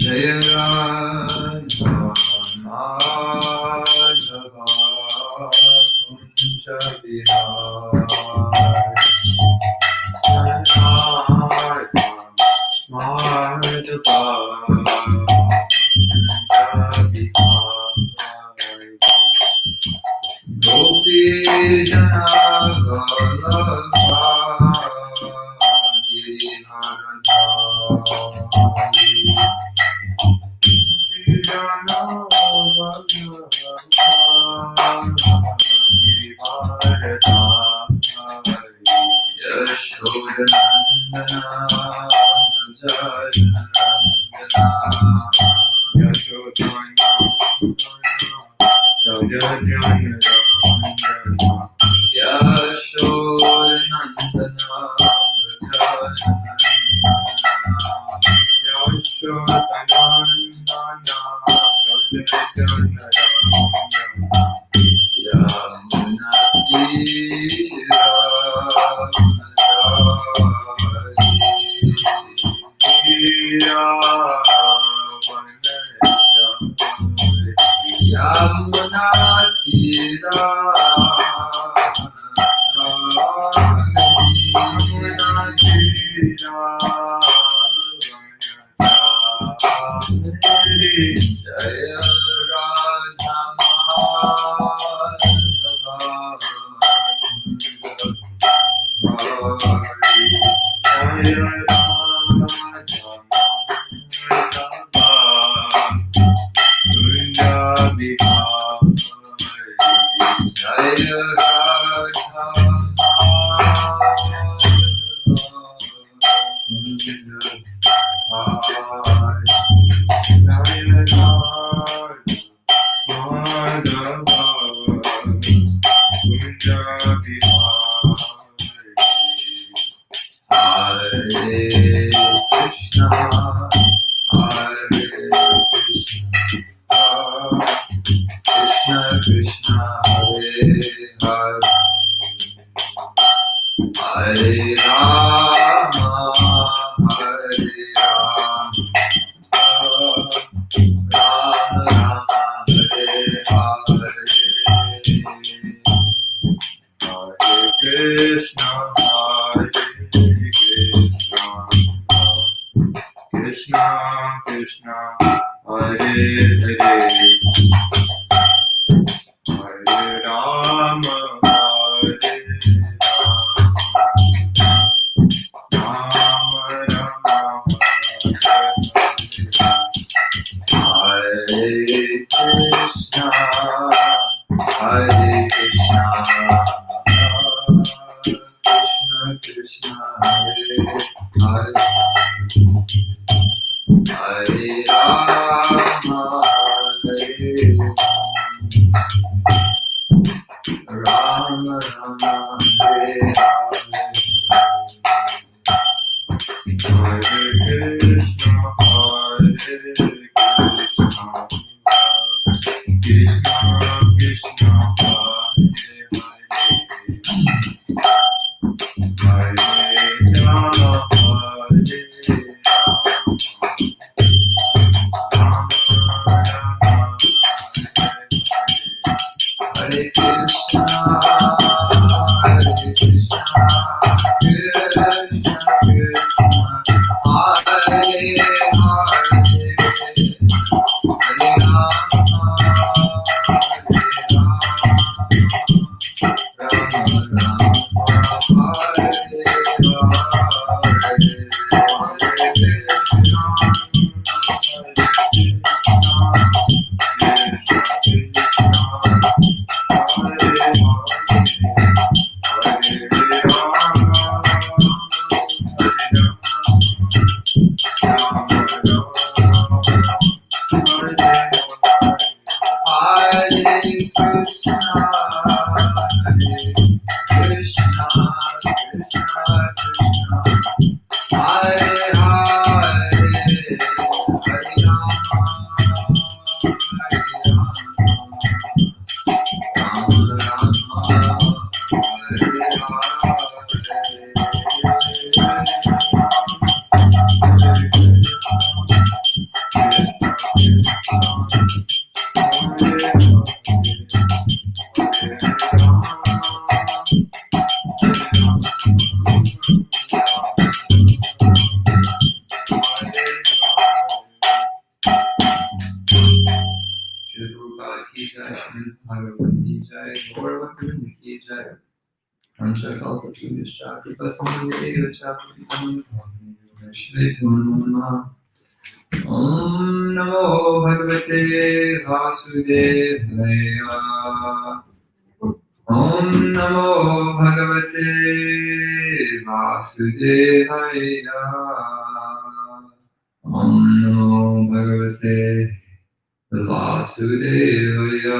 Jaya Radha Madhava Kunja Vihari Madhava Gopi Jana Vallabha Girivaradhari Jana Vallabha Girivaradhari Yashodanandana Jayanandana Yashodanandana ki jai. Hamsa kalpa tulischa kripa samudaya chapatitam Vaishnavam Namaha. Om Namo Bhagavate Vasudevaya. Om Namo Bhagavate Vasudevaya. Om Namo Bhagavate Vasudevaya.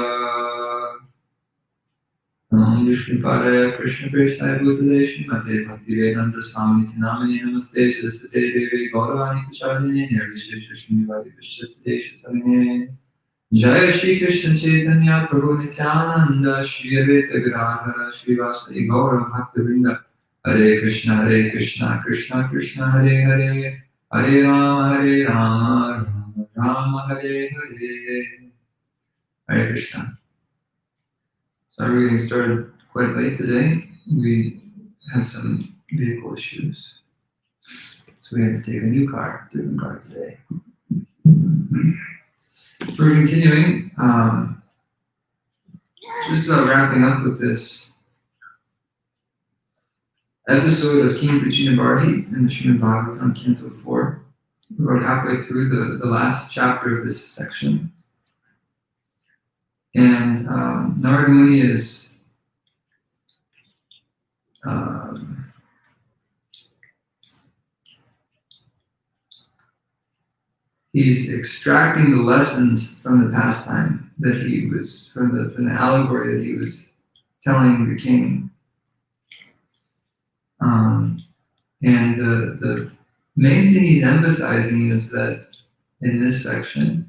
Om Vishnupadaya Krishna Krishnaya Bhutale Srimate Bhaktivedanta Swami Namani Namaste Saraswate Devi Gauravani Prachadine Nirvishesha Srimati Vishchatade Shatane Jaya Shri Krishna Chaitanya Prabhu Nityananda Shri Advaita Gadadhara Shri Vasudeva Gaura Bhaktivinoda Hare Krishna Krishna Krishna Hare Hare Hare Rama Rama Rama Hare Hare. Hare Krishna. So we're getting started quite late today. We had some vehicle issues. So we had to take a new car, different car today. So we're continuing, just about wrapping up with this episode of King Krishna Bharati in the Srimad Bhagavatam, Canto 4. We're about halfway through the last chapter of this section. And Narada Muni is he's extracting the lessons from the pastime that he was, from the allegory that he was telling the king. And the main thing he's emphasizing is that in this section,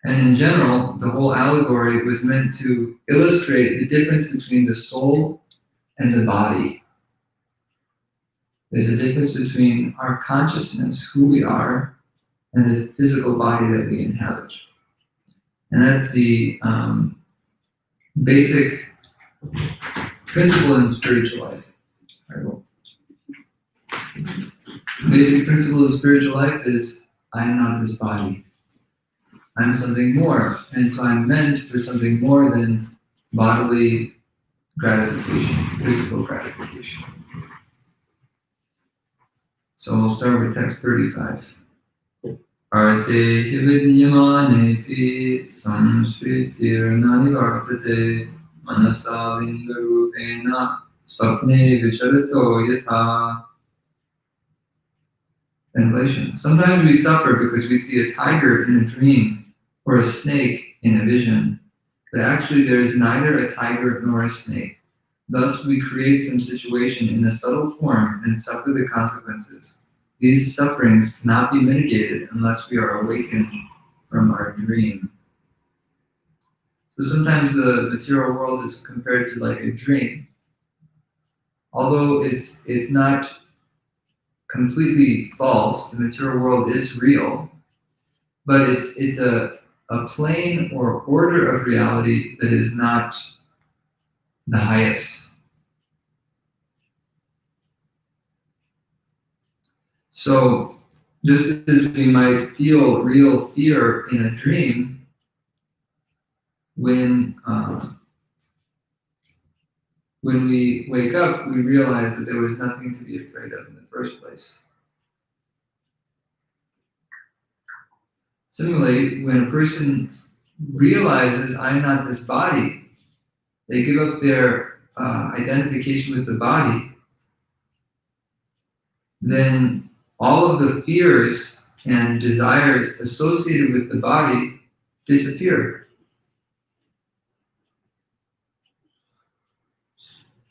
and in general, the whole allegory was meant to illustrate the difference between the soul and the body. There's a difference between our consciousness, who we are, and the physical body that we inhabit. And that's the basic principle in spiritual life. The basic principle of spiritual life is, I am not this body. I'm something more. And so I'm meant for something more than bodily gratification, physical gratification. So we'll start with text 35. Arte hividyamanepi samsritir nanivartate manasa lingarupena svapne vicharato yatha. Translation. Sometimes we suffer because we see a tiger in a dream or a snake in a vision, but actually there is neither a tiger nor a snake. Thus we create some situation in a subtle form and suffer the consequences. These sufferings cannot be mitigated unless we are awakened from our dream. So sometimes the material world is compared to like a dream. Although it's not completely false, the material world is real, but it's a plane or order of reality that is not the highest. So just as we might feel real fear in a dream, when we wake up, we realize that there was nothing to be afraid of in the first place. Similarly, when a person realizes, I'm not this body, they give up their identification with the body, then all of the fears and desires associated with the body disappear.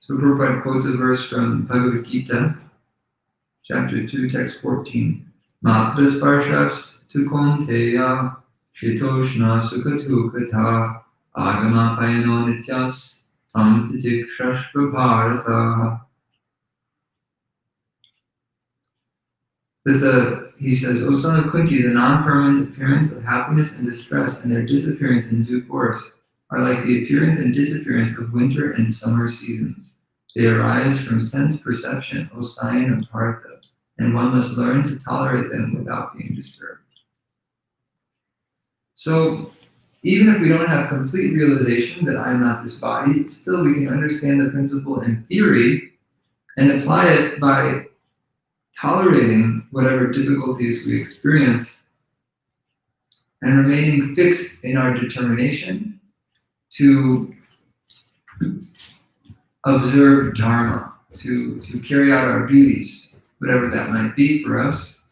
So Prabhupada quotes a verse from Bhagavad Gita, chapter 2, text 14. Matra sparshas tu konteya shitoshna sukatu katha agama payano nityas tam titikshashva bharata. He says, O son of Kunti, the non-permanent appearance of happiness and distress and their disappearance in due course are like the appearance and disappearance of winter and summer seasons. They arise from sense perception, O scion of Bharata, and one must learn to tolerate them without being disturbed. So even if we don't have complete realization that I'm not this body, still we can understand the principle in theory and apply it by tolerating whatever difficulties we experience and remaining fixed in our determination to observe Dharma, to carry out our duties, whatever that might be for us,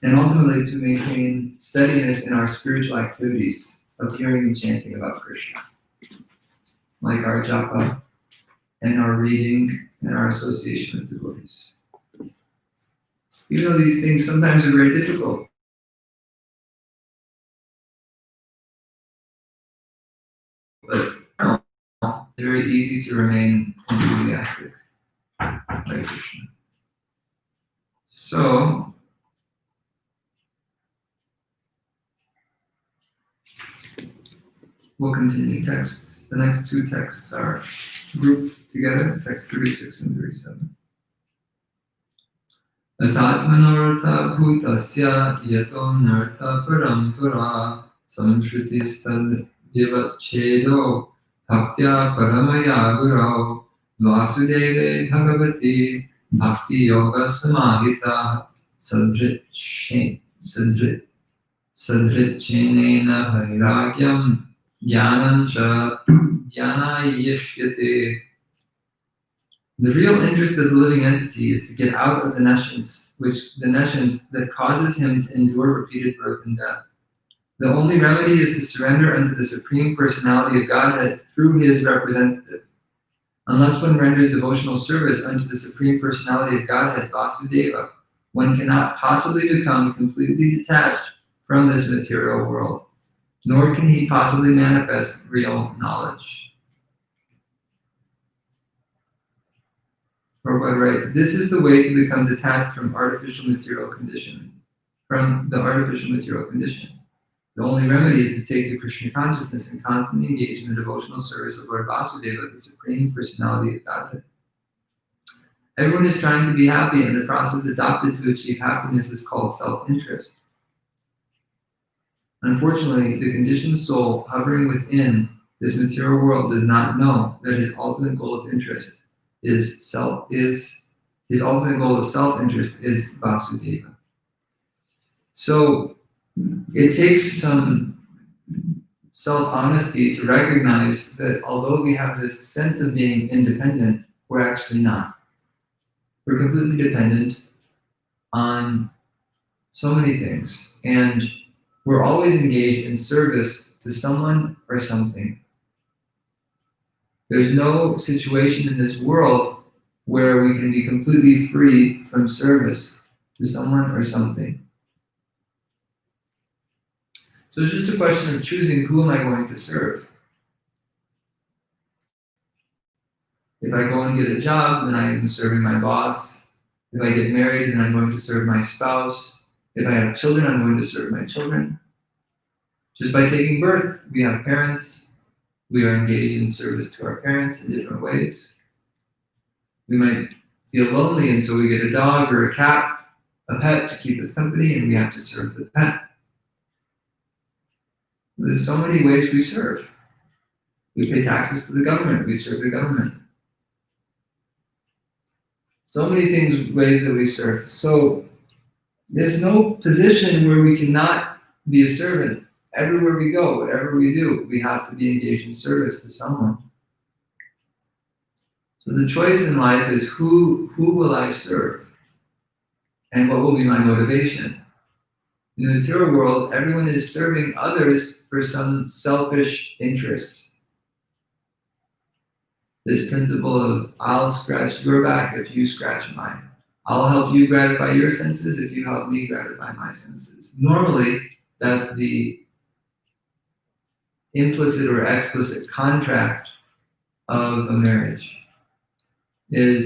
and ultimately to maintain steadiness in our spiritual activities of hearing and chanting about Krishna, like our japa and our reading and our association with devotees. Even though these things sometimes are very difficult, but it's very easy to remain enthusiastic. Hare Krishna. So, we'll continue texts. The next two texts are grouped together, text 36 and 37. Atatmanortha bhutasya yato nartha parampara samshritistad vivachedo bhaktya paramaya gurau vasudeve bhagavati bhakti yoga samahita sadhrichenena vairagyam jnanam cha jnanayishyate. The real interest of the living entity is to get out of the nescience that causes him to endure repeated birth and death. The only remedy is to surrender unto the Supreme Personality of Godhead through his representative. Unless one renders devotional service unto the Supreme Personality of Godhead, Vasudeva, one cannot possibly become completely detached from this material world, nor can he possibly manifest real knowledge. Prabhupada writes, this is the way to become detached from the artificial material condition. The only remedy is to take to Krishna consciousness and constantly engage in the devotional service of Lord Vasudeva, the Supreme Personality of Godhead. Everyone is trying to be happy, and the process adopted to achieve happiness is called self-interest. Unfortunately, the conditioned soul hovering within this material world does not know that his ultimate goal of self-interest is Vasudeva. So it takes some self-honesty to recognize that although we have this sense of being independent, we're actually not. We're completely dependent on so many things, and we're always engaged in service to someone or something. There's no situation in this world where we can be completely free from service to someone or something. So it's just a question of choosing who am I going to serve. If I go and get a job, then I am serving my boss. If I get married, then I'm going to serve my spouse. If I have children, I'm going to serve my children. Just by taking birth, we have parents. We are engaged in service to our parents in different ways. We might feel lonely, and so we get a dog or a cat, a pet to keep us company, and we have to serve the pet. There's so many ways we serve. We pay taxes to the government. We serve the government. So many ways that we serve. So there's no position where we cannot be a servant. Everywhere we go, whatever we do, we have to be engaged in service to someone. So the choice in life is who will I serve? And what will be my motivation? In the material world, everyone is serving others for some selfish interest. This principle of I'll scratch your back if you scratch mine. I'll help you gratify your senses if you help me gratify my senses. Normally, that's the implicit or explicit contract of a marriage. They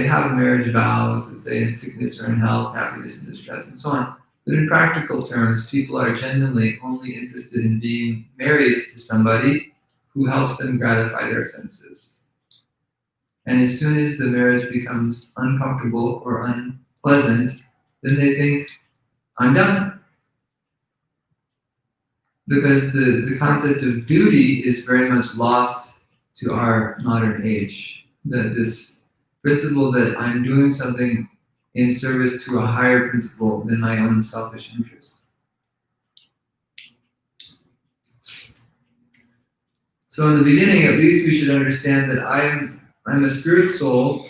have marriage vows that say in sickness or in health, happiness and distress, and so on. But in practical terms, people are genuinely only interested in being married to somebody who helps them gratify their senses. And as soon as the marriage becomes uncomfortable or unpleasant, then they think, I'm done. because the concept of duty is very much lost to our modern age. This principle that I'm doing something in service to a higher principle than my own selfish interest. So in the beginning, at least, we should understand that I'm a spirit soul.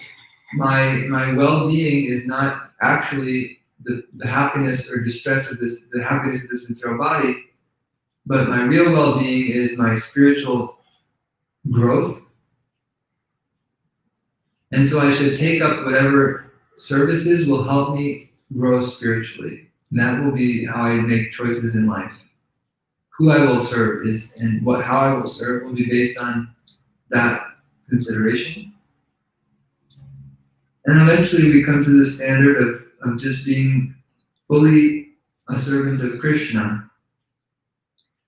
My well-being is not actually the happiness or distress of the happiness of this material body, but my real well-being is my spiritual growth. And so I should take up whatever services will help me grow spiritually. And that will be how I make choices in life. Who I will serve how I will serve will be based on that consideration. And eventually we come to the standard of just being fully a servant of Krishna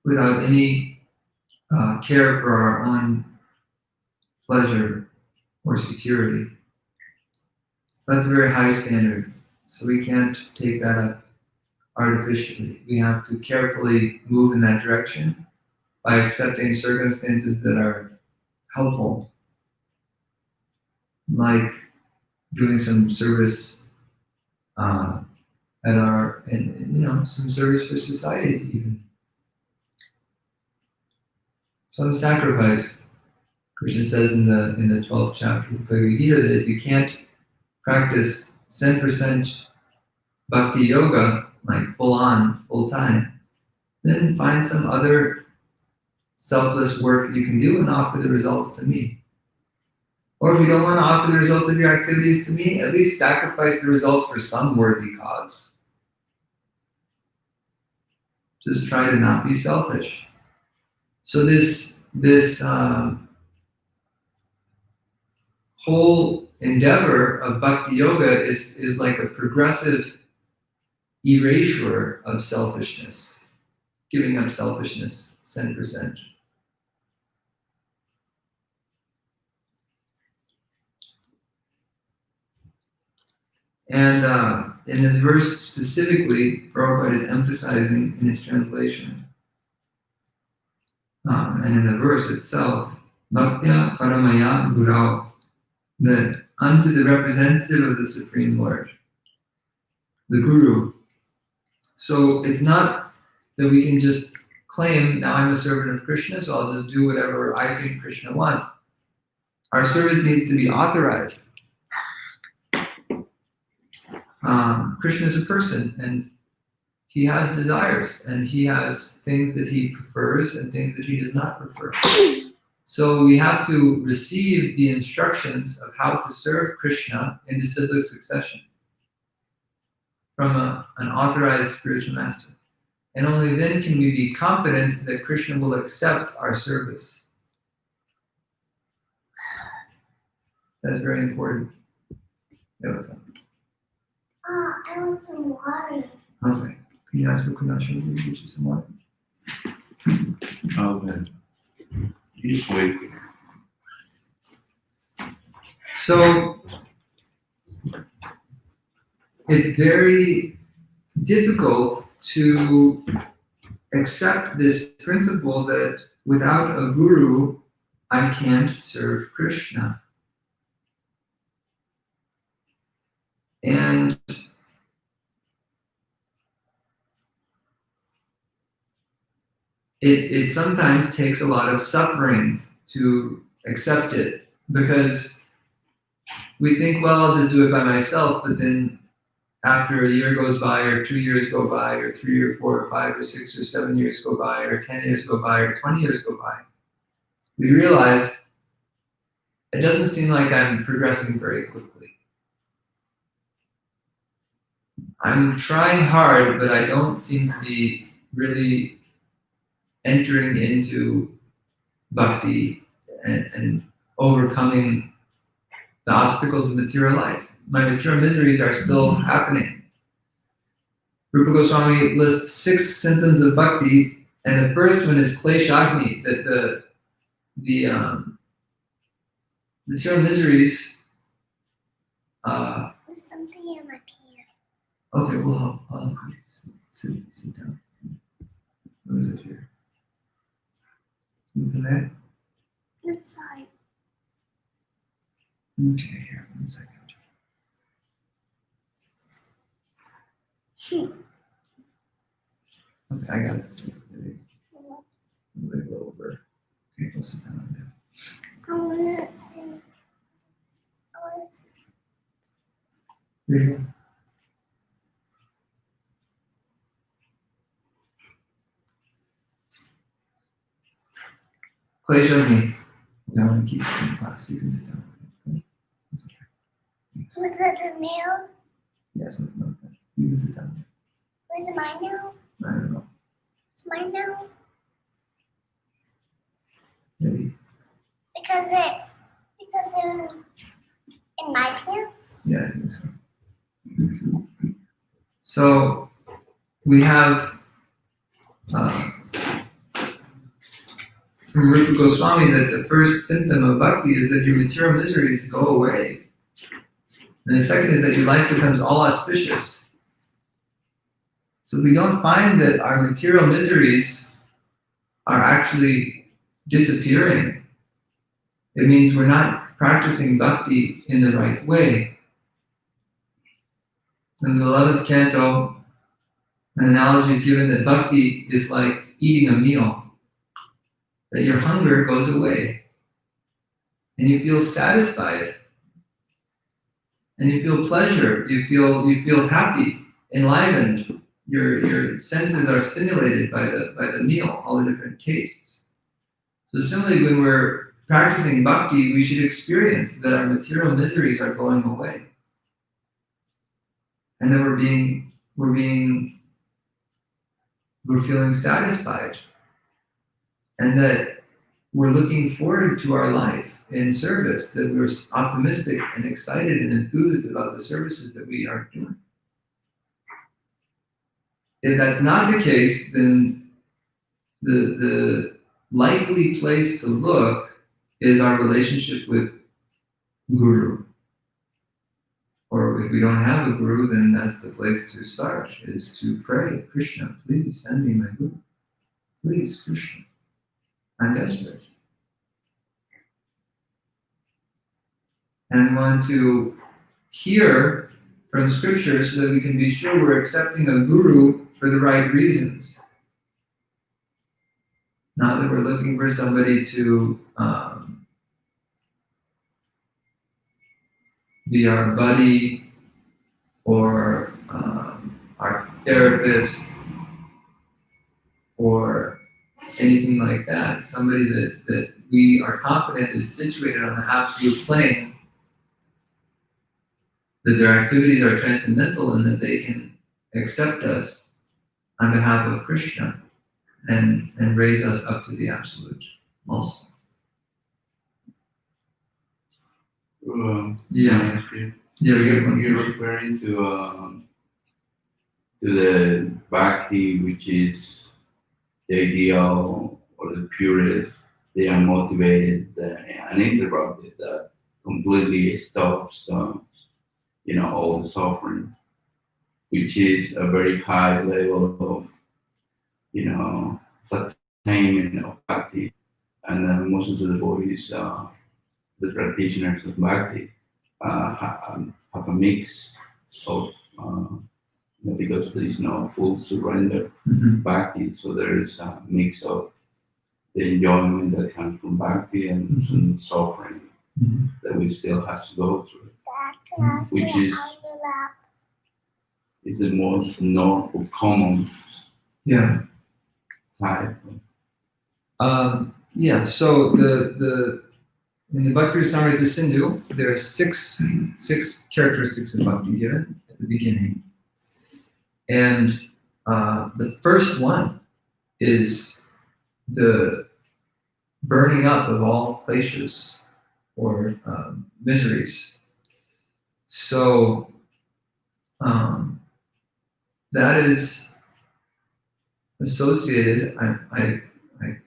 without any care for our own pleasure or security. That's a very high standard, so we can't take that up artificially. We have to carefully move in that direction by accepting circumstances that are helpful, like doing some service some service for society even. Some sacrifice. Krishna says in the 12th chapter of Bhagavad Gita that if you can't practice 10% bhakti yoga, like full on, full time, then find some other selfless work you can do and offer the results to me. Or if you don't want to offer the results of your activities to me, at least sacrifice the results for some worthy cause. Just try to not be selfish. So this whole endeavor of bhakti yoga is like a progressive erasure of selfishness, giving up selfishness 10%. And in this verse specifically, Prabhupada is emphasizing in his translation, and in the verse itself, Bhaktya Paramaya Gurau, that unto the representative of the Supreme Lord, the Guru. So it's not that we can just claim, now I'm a servant of Krishna, so I'll just do whatever I think Krishna wants. Our service needs to be authorized. Krishna is a person, and he has desires, and he has things that he prefers and things that he does not prefer. So we have to receive the instructions of how to serve Krishna in disciplic succession from an authorized spiritual master. And only then can we be confident that Krishna will accept our service. That's very important. Yeah, what's up? I want some water. Okay. Can you ask for Kunasha to get you some water? Okay. You just wait. So it's very difficult to accept this principle that without a guru, I can't serve Krishna. And it sometimes takes a lot of suffering to accept it, because we think, well, I'll just do it by myself, but then after a year goes by, or 2 years go by, or 3 or 4 or 5 or 6 or 7 years go by, or 10 years go by, or 20 years go by, we realize it doesn't seem like I'm progressing very quickly. I'm trying hard, but I don't seem to be really entering into bhakti and overcoming the obstacles of material life. My material miseries are still happening. Rupa Goswami lists 6 symptoms of bhakti, and the first one is kleshagni, that the material miseries. There's something in my pants. Okay, well, I'll sit down. What is it here? Something there? Inside. Okay, here, 1 second. Okay, I got it. I'm gonna go over. Okay, go sit down there. I want to see. I want to see. There you go. Clay, show me. I want to keep it in class. You can sit down. Okay. It's okay. Thanks. Was it a nail? Yeah, something like that. You can sit down. Was it my nail? I don't know. It's my nail? Maybe. Because it was in my pants? Yeah, I think so. So we have from Rupa Goswami that the first symptom of bhakti is that your material miseries go away. And the second is that your life becomes all auspicious. So we don't find that our material miseries are actually disappearing. It means we're not practicing bhakti in the right way. In the 11th canto, an analogy is given that bhakti is like eating a meal, that your hunger goes away, and you feel satisfied, and you feel pleasure, you feel happy, enlivened. Your senses are stimulated by the meal, all the different tastes. So similarly, when we're practicing bhakti, we should experience that our material miseries are going away, and that we're feeling satisfied, and that we're looking forward to our life in service, that we're optimistic and excited and enthused about the services that we are doing. If that's not the case, then the likely place to look is our relationship with Guru. Or if we don't have a Guru, then that's the place to start, is to pray, Krishna, please send me my Guru. Please, Krishna, I'm desperate. And want to hear from scripture so that we can be sure we're accepting a Guru for the right reasons. Not that we're looking for somebody to be our buddy or our therapist or anything like that. Somebody that we are confident is situated on the absolute plane, that their activities are transcendental and that they can accept us on behalf of Krishna and raise us up to the absolute also. Yeah. Yeah, we get one. You're referring to the bhakti, which is the ideal or the purest, the unmotivated, the uninterrupted, that completely stops, all the suffering, which is a very high level of attainment of bhakti, and most of the devotees, the practitioners of bhakti, have a mix of, because there is no full surrender bhakti, so there is a mix of the enjoyment that comes from bhakti and some suffering that we still have to go through, which is the most normal, common type. So the in the Bhakti Rasamrita Sindhu, there are six characteristics of bhakti given at the beginning. And the first one is the burning up of all kleshas or miseries. So that is associated, I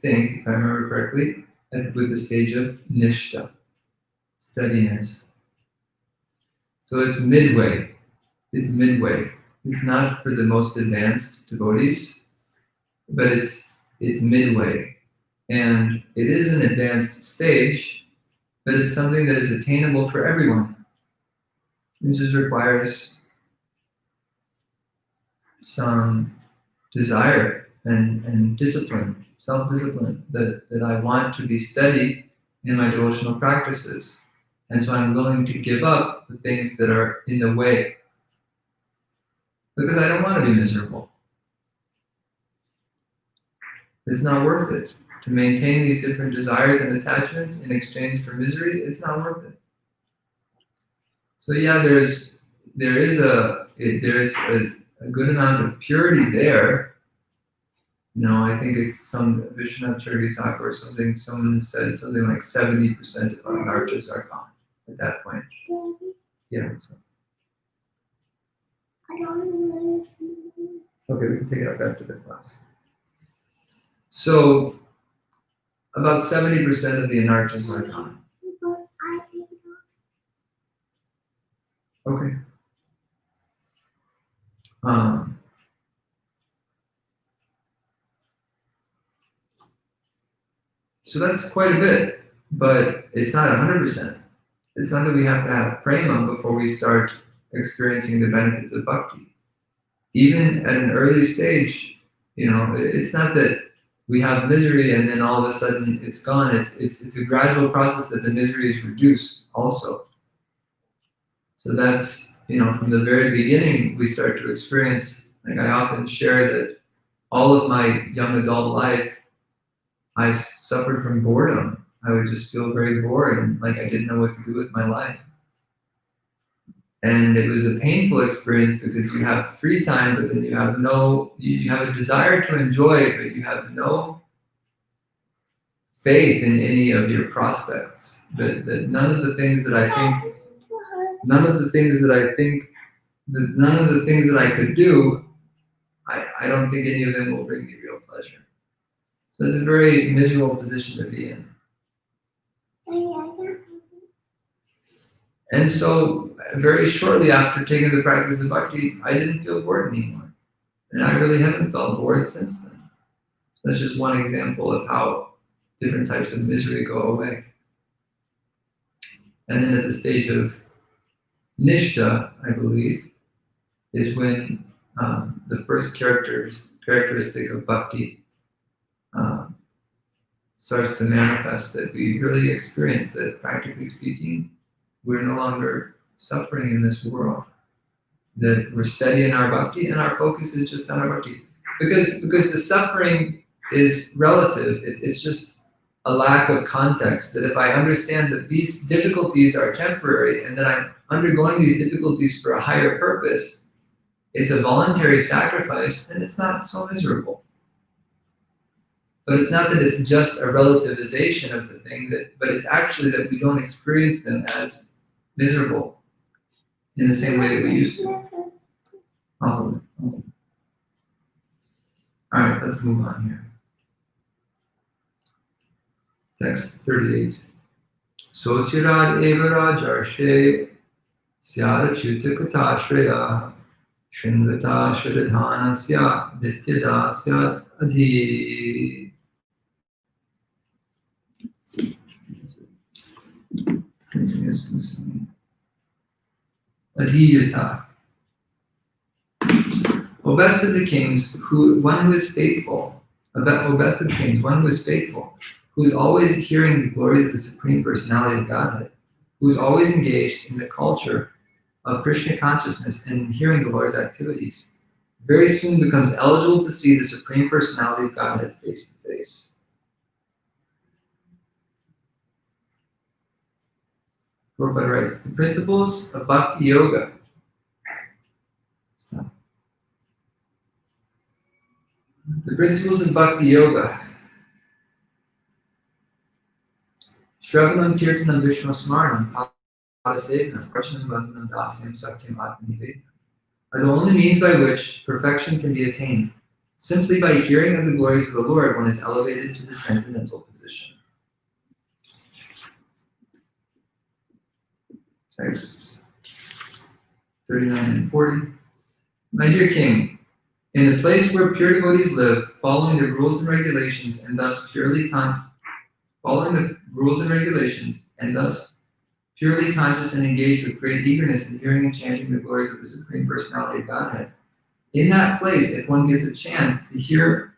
think, if I remember correctly, with the stage of nishta, steadiness. So it's midway. It's midway. It's not for the most advanced devotees, but it's midway. And it is an advanced stage, but it's something that is attainable for everyone. It just requires some desire and discipline, self-discipline, that I want to be steady in my devotional practices. And so I'm willing to give up the things that are in the way, because I don't want to be miserable. It's not worth it. To maintain these different desires and attachments in exchange for misery, it's not worth it. So yeah, there is a good amount of purity there. I think it's some Vishwanath Charity talk or something. Someone has said something like 70% of our anarthas are gone at that point. Yeah. So. Okay, we can take it up after the class. So about 70% of the anarthas are gone. Okay. So that's quite a bit, but it's not 100%. It's not that we have to have prema before we start experiencing the benefits of bhakti. Even at an early stage, it's not that we have misery and then all of a sudden it's gone. It's a gradual process that the misery is reduced also. So that's, from the very beginning, we start to experience, like I often share that all of my young adult life, I suffered from boredom. I would just feel very bored and like I didn't know what to do with my life. And it was a painful experience because you have free time, but then you have a desire to enjoy, but you have no faith in any of your prospects. That none of the things that I could do, I don't think any of them will bring me real pleasure. So it's a very miserable position to be in. And so very shortly after taking the practice of bhakti, I didn't feel bored anymore. And I really haven't felt bored since then. So that's just one example of how different types of misery go away. And then at the stage of nishta, I believe, is when the first characteristic of bhakti starts to manifest, that we really experience that, practically speaking, we're no longer suffering in this world, that we're steady in our bhakti and our focus is just on our bhakti. Because the suffering is relative, it's just a lack of context, that if I understand that these difficulties are temporary and that I'm undergoing these difficulties for a higher purpose, it's a voluntary sacrifice and it's not so miserable. But it's not that it's just a relativization of the thing, but it's actually that we don't experience them as miserable in the same way that we used to. I'll hold it. All right, let's move on here. Text 38. Sochirad eva rajarshe syada chuta katashreya shinvata shridhanasya nityadasya adhi. Adhiyata. O best of the kings, one who is faithful, O best of kings, one who is faithful, who is always hearing the glories of the Supreme Personality of Godhead, who is always engaged in the culture of Krishna consciousness and in hearing the Lord's activities, very soon becomes eligible to see the Supreme Personality of Godhead face to face. Prabhupada writes, the principles of Bhakti Yoga. Stop. The principles of Bhakti Yoga. Shravanam Kirtanam Vishnu Smarnam Padasevanam Archanam Bandhanam Dasyam Sakyam Atmanivedam are the only means by which perfection can be attained. Simply by hearing of the glories of the Lord, one is elevated to the transcendental position. Texts 39 and 40. My dear king, in the place where pure devotees live, following the rules and regulations, and thus following the rules and regulations, and thus purely conscious and engaged with great eagerness in hearing and chanting the glories of the Supreme Personality of Godhead. In that place, if one gets a chance to hear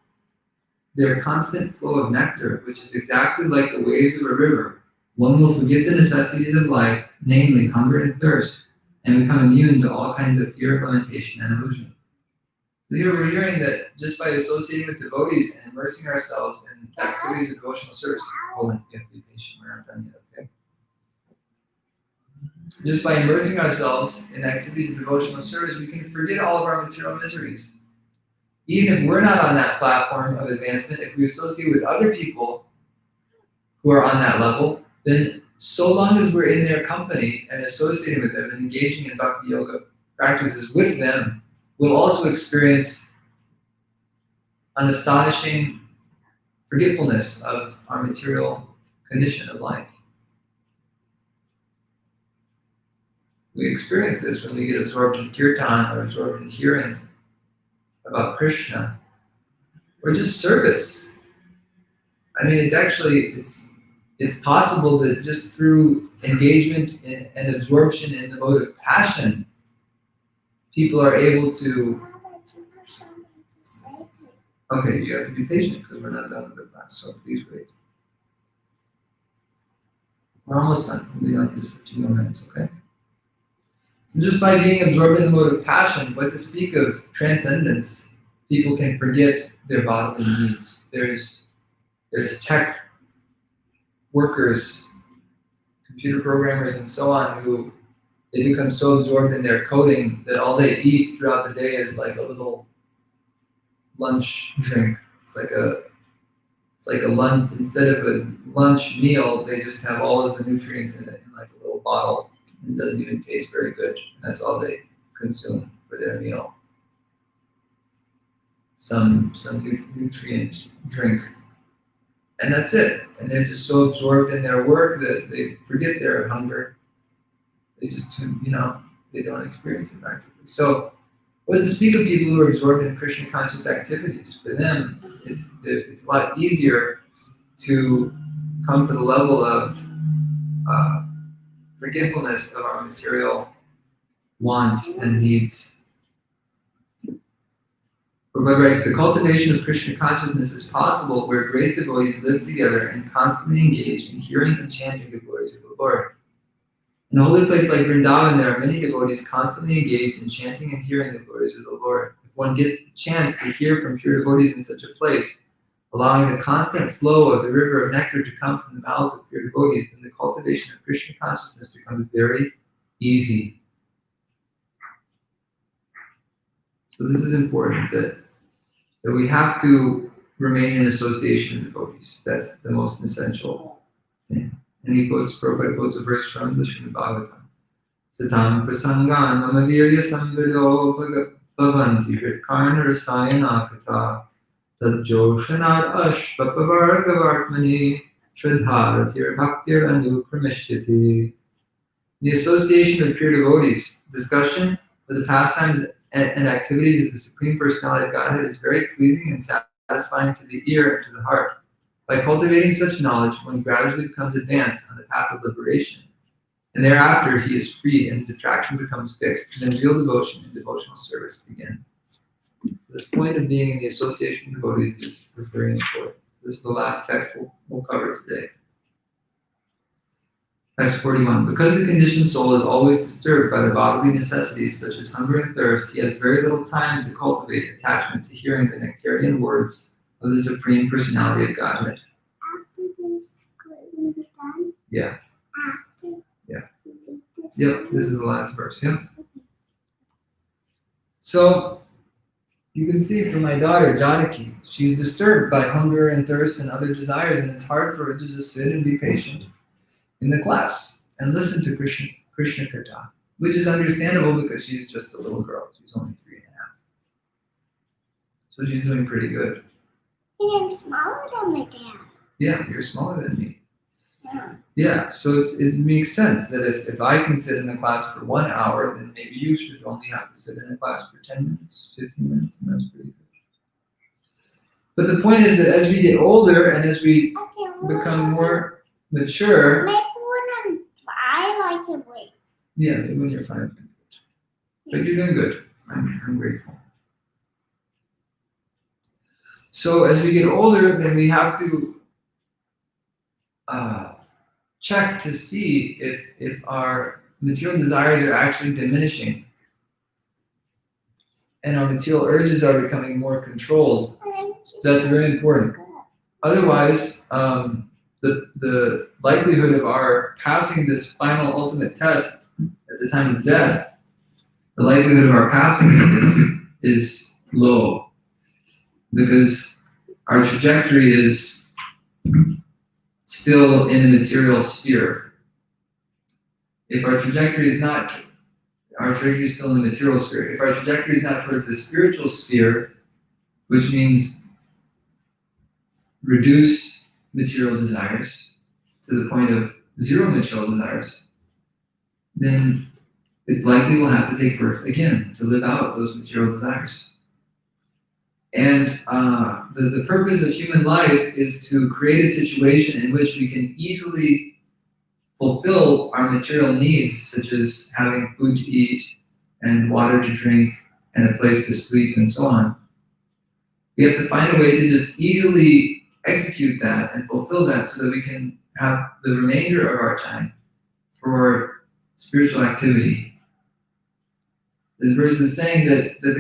their constant flow of nectar, which is exactly like the waves of a river, one will forget the necessities of life, namely hunger and thirst, and become immune to all kinds of fear, lamentation, and illusion. So here we're hearing that just by associating with devotees and immersing ourselves in activities of devotional service, hold on, you have to be patient, we're not done yet, okay? Just by immersing ourselves in activities of devotional service, we can forget all of our material miseries. Even if we're not on that platform of advancement, if we associate with other people who are on that level, then so long as we're in their company and associating with them and engaging in bhakti yoga practices with them, we'll also experience an astonishing forgetfulness of our material condition of life. We experience this when we get absorbed in kirtan or absorbed in hearing about Krishna, or just service. I mean, it's possible that just through engagement and absorption in the mode of passion, people are able to. Papa, do you have something to say to you? Okay, you have to be patient because we're not done with the class, so please wait. We're almost done. We'll be on just a few more minutes, okay? So just by being absorbed in the mode of passion, what to speak of transcendence, people can forget their bodily needs. There's tech workers, computer programmers, and so on who they become so absorbed in their coding that all they eat throughout the day is like a little lunch drink. It's like a lunch, instead of a lunch meal, they just have all of the nutrients in it in like a little bottle. It doesn't even taste very good. That's all they consume for their meal. Some nutrient drink. And that's it. And they're just so absorbed in their work that they forget their hunger. They just, they don't experience it practically. So, what to speak of people who are absorbed in Krishna conscious activities? For them, it's a lot easier to come to the level of forgetfulness of our material wants and needs. Prabhupada writes, the cultivation of Krishna consciousness is possible where great devotees live together and constantly engage in hearing and chanting the glories of the Lord. In a holy place like Vrindavan, there are many devotees constantly engaged in chanting and hearing the glories of the Lord. If one gets the chance to hear from pure devotees in such a place, allowing the constant flow of the river of nectar to come from the mouths of pure devotees, then the cultivation of Krishna consciousness becomes very easy. So this is important, that we have to remain in association with devotees. That's the most essential thing. And Prabhupada quotes a verse from the Srimad Bhagavatam. Satam prasangan mama virya samvido bhavanti vritkarna rasayana kata tadjoshanat ashvapavargavartmani shraddharatir bhaktir anukrameshyati. The association of pure devotees, discussion of the pastimes and activities of the Supreme Personality of Godhead is very pleasing and satisfying to the ear and to the heart. By cultivating such knowledge, one gradually becomes advanced on the path of liberation, and thereafter he is free and his attraction becomes fixed, and then real devotion and devotional service begin. This point of being in the association of devotees is very important. This is the last text we'll cover today. Text 41. Because the conditioned soul is always disturbed by the bodily necessities such as hunger and thirst, he has very little time to cultivate attachment to hearing the nectarian words of the Supreme Personality of Godhead. After this, will be done? Yeah. After? Yeah. This Yep, this is the last verse, yeah. So, you can see from my daughter, Janaki, she's disturbed by hunger and thirst and other desires, and it's hard for her to just sit and be patient in the class and listen to Krishna Katha, which is understandable because she's just a little girl. She's only 3.5. So she's doing pretty good. And I'm smaller than my dad. Yeah, you're smaller than me. Yeah. Yeah, so it makes sense that if I can sit in a class for 1 hour, then maybe you should only have to sit in a class for 10 minutes, 15 minutes, and that's pretty good. But the point is that as we get older and as we Okay, become more mature, maybe when I like to wait. yeah, when you're 5. But you're doing good. I'm grateful. So as we get older, then we have to check to see if our material desires are actually diminishing and our material urges are becoming more controlled. That's very important. Otherwise, the likelihood of our passing this final ultimate test at the time of death, the likelihood of our passing it is low, because our trajectory is still in the material sphere. If our trajectory is not, our trajectory is still in the material sphere. If our trajectory is not towards the spiritual sphere, which means reduced material desires to the point of zero material desires, then it's likely we'll have to take birth again to live out those material desires. And the purpose of human life is to create a situation in which we can easily fulfill our material needs, such as having food to eat and water to drink and a place to sleep and so on. We have to find a way to just easily execute that and fulfill that so that we can have the remainder of our time for spiritual activity. This verse is saying that the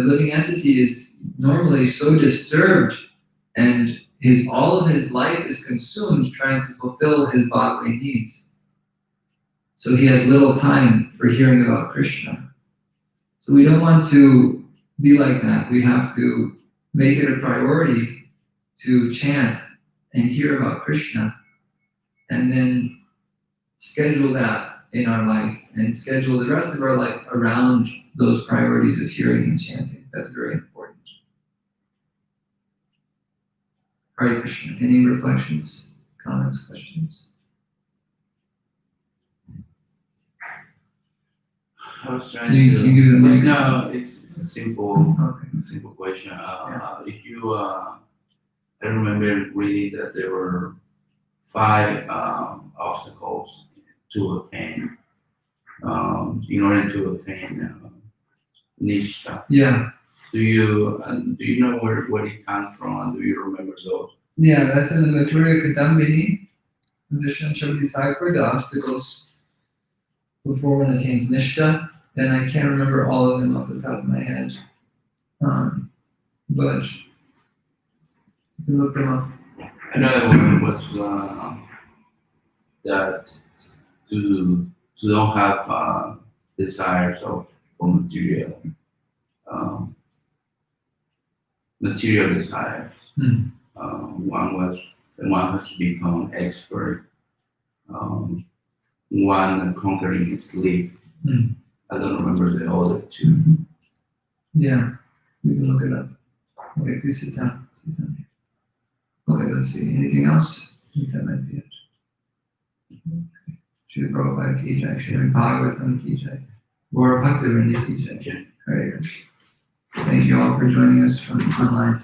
living entity is normally so disturbed and all of his life is consumed trying to fulfill his bodily needs. So he has little time for hearing about Krishna. So we don't want to be like that. We have to make it a priority to chant and hear about Krishna, and then schedule that in our life and schedule the rest of our life around those priorities of hearing and chanting. That's very important. Hare Krishna. Any reflections, comments, questions? I was trying Can you give them it's, like- no, it's a simple Okay. question. If you, I remember reading that there were 5 obstacles to attain, in order to attain Nishtha. Yeah. Do you know where it comes from? Do you remember those? Yeah, that's in the Maturya Kadambini, Vishnu Chabdi Thakur, the obstacles before one attains Nishta. And I can't remember all of them off the top of my head. But you can look them up. Another one was that to don't have desires for material desires. One has to become expert. One conquering sleep. I don't remember the other 2. Yeah, you can look it up. Okay, please sit down. Sit down here. Okay, let's see. Anything else? I think that might be it. Okay. Srila Prabhupada ki jai, Srimad Bhagavatam ki jai, Gaura Bhaktivinoda ki jai. Okay. Hare Krishna. Thank you all for joining us from online.